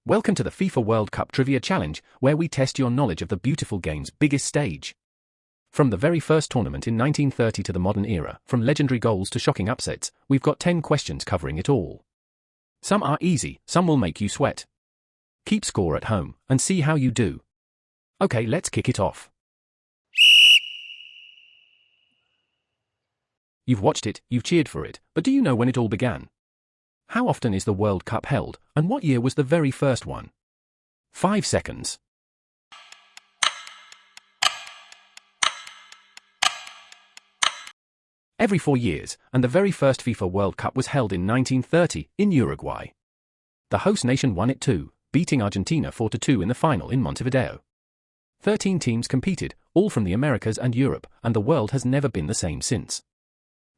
Welcome to the FIFA World Cup Trivia Challenge, where we test your knowledge of the beautiful game's biggest stage. From the very first tournament in 1930 to the modern era, from legendary goals to shocking upsets, we've got 10 questions covering it all. Some are easy, some will make you sweat. Keep score at home, and see how you do. Okay, let's kick it off. You've watched it, you've cheered for it, but do you know when it all began? How often is the World Cup held, and what year was the very first one? 5 seconds. Every 4 years, and the very first FIFA World Cup was held in 1930 in Uruguay. The host nation won it too, beating Argentina 4-2 in the final in Montevideo. 13 teams competed, all from the Americas and Europe, and the world has never been the same since.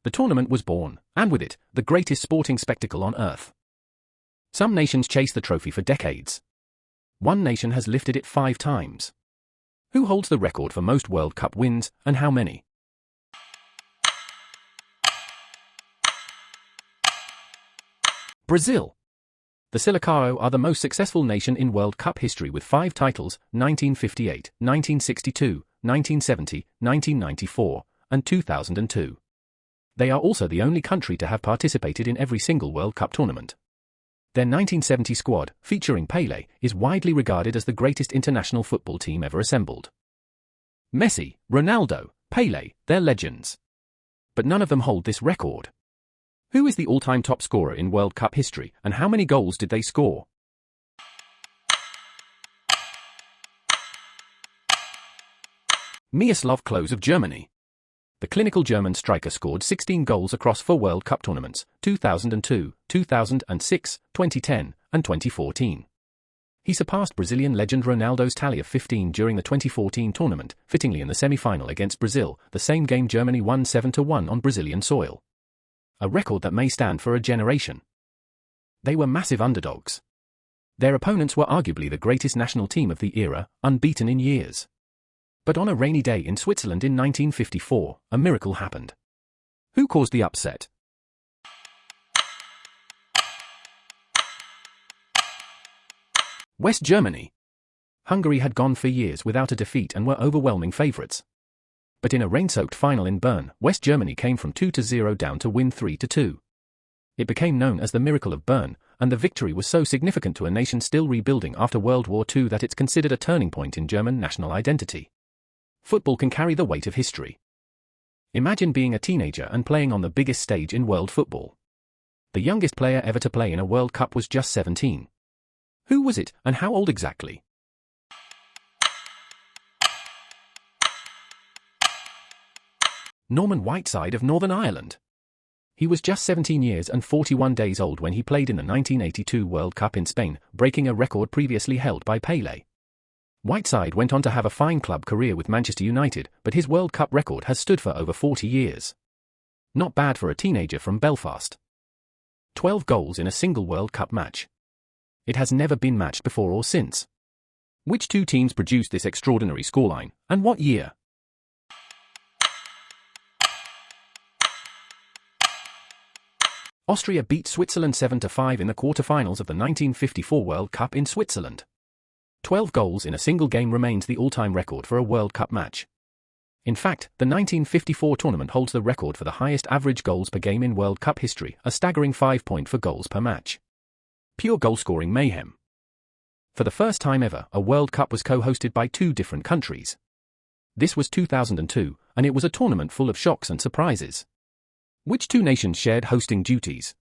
The tournament was born, and with it, the greatest sporting spectacle on earth. Some nations chase the trophy for decades. One nation has lifted it 5 times. Who holds the record for most World Cup wins, and how many? Brazil. The Silicao are the most successful nation in World Cup history with 5 titles, 1958, 1962, 1970, 1994, and 2002. They are also the only country to have participated in every single World Cup tournament. Their 1970 squad, featuring Pelé, is widely regarded as the greatest international football team ever assembled. Messi, Ronaldo, Pelé, they're legends. But none of them hold this record. Who is the all-time top scorer in World Cup history, and how many goals did they score? Miroslav Klose of Germany. The clinical German striker scored 16 goals across 4 World Cup tournaments, 2002, 2006, 2010, and 2014. He surpassed Brazilian legend Ronaldo's tally of 15 during the 2014 tournament, fittingly in the semi-final against Brazil, the same game Germany won 7-1 on Brazilian soil. A record that may stand for a generation. They were massive underdogs. Their opponents were arguably the greatest national team of the era, unbeaten in years. But on a rainy day in Switzerland in 1954, a miracle happened. Who caused the upset? West Germany. Hungary had gone for years without a defeat and were overwhelming favourites. But in a rain-soaked final in Bern, West Germany came from 2-0 down to win 3-2. It became known as the Miracle of Bern, and the victory was so significant to a nation still rebuilding after World War II that it's considered a turning point in German national identity. Football can carry the weight of history. Imagine being a teenager and playing on the biggest stage in world football. The youngest player ever to play in a World Cup was just 17. Who was it, and how old exactly? Norman Whiteside of Northern Ireland. He was just 17 years and 41 days old when he played in the 1982 World Cup in Spain, breaking a record previously held by Pelé. Whiteside went on to have a fine club career with Manchester United, but his World Cup record has stood for over 40 years. Not bad for a teenager from Belfast. 12 goals in a single World Cup match. It has never been matched before or since. Which 2 teams produced this extraordinary scoreline, and what year? Austria beat Switzerland 7-5 in the quarter-finals of the 1954 World Cup in Switzerland. 12 goals in a single game remains the all-time record for a World Cup match. In fact, the 1954 tournament holds the record for the highest average goals per game in World Cup history, a staggering 5 for goals per match. Pure goal-scoring mayhem. For the first time ever, a World Cup was co-hosted by 2 different countries. This was 2002, and it was a tournament full of shocks and surprises. Which 2 nations shared hosting duties?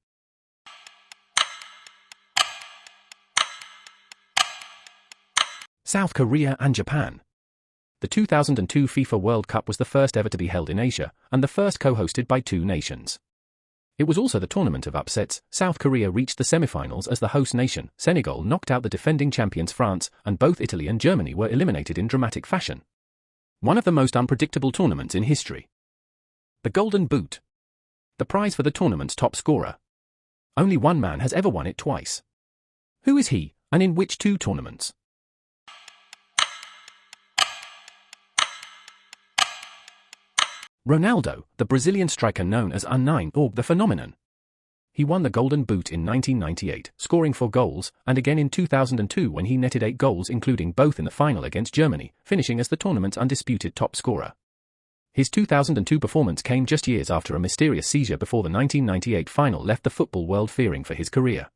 South Korea and Japan. The 2002 FIFA World Cup was the first ever to be held in Asia, and the first co-hosted by 2 nations. It was also the tournament of upsets. South Korea reached the semi-finals as the host nation, Senegal knocked out the defending champions France, and both Italy and Germany were eliminated in dramatic fashion. One of the most unpredictable tournaments in history. The Golden Boot. The prize for the tournament's top scorer. Only one man has ever won it twice. Who is he, and in which 2 tournaments? Ronaldo, the Brazilian striker known as U9 or the Phenomenon. He won the Golden Boot in 1998, scoring 4 goals, and again in 2002 when he netted 8 goals, including both in the final against Germany, finishing as the tournament's undisputed top scorer. His 2002 performance came just years after a mysterious seizure before the 1998 final left the football world fearing for his career.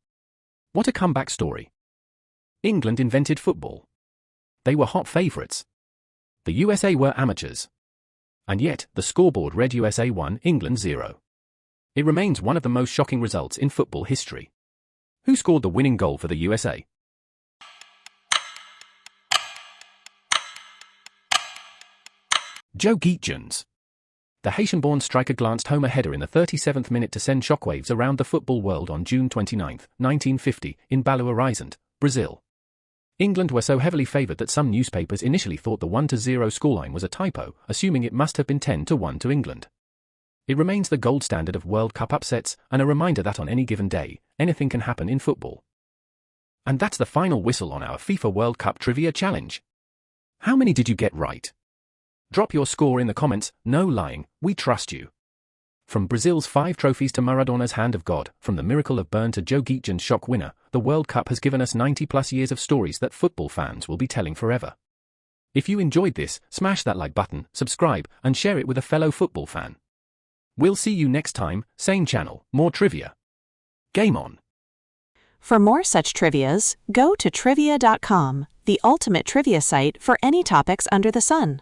What a comeback story. England invented football. They were hot favourites. The USA were amateurs. And yet, the scoreboard read USA 1, England 0. It remains one of the most shocking results in football history. Who scored the winning goal for the USA? Joe Gietjens. The Haitian-born striker glanced home a header in the 37th minute to send shockwaves around the football world on June 29, 1950, in Belo Horizonte, Brazil. England were so heavily favoured that some newspapers initially thought the 1-0 scoreline was a typo, assuming it must have been 10-1 to England. It remains the gold standard of World Cup upsets, and a reminder that on any given day, anything can happen in football. And that's the final whistle on our FIFA World Cup Trivia Challenge. How many did you get right? Drop your score in the comments, no lying, we trust you. From Brazil's 5 trophies to Maradona's hand of God, from the miracle of Bern to Joe Gietjens' shock winner, the World Cup has given us 90+ years of stories that football fans will be telling forever. If you enjoyed this, smash that like button, subscribe, and share it with a fellow football fan. We'll see you next time, same channel, more trivia. Game on! For more such trivias, go to trivia.com, the ultimate trivia site for any topics under the sun.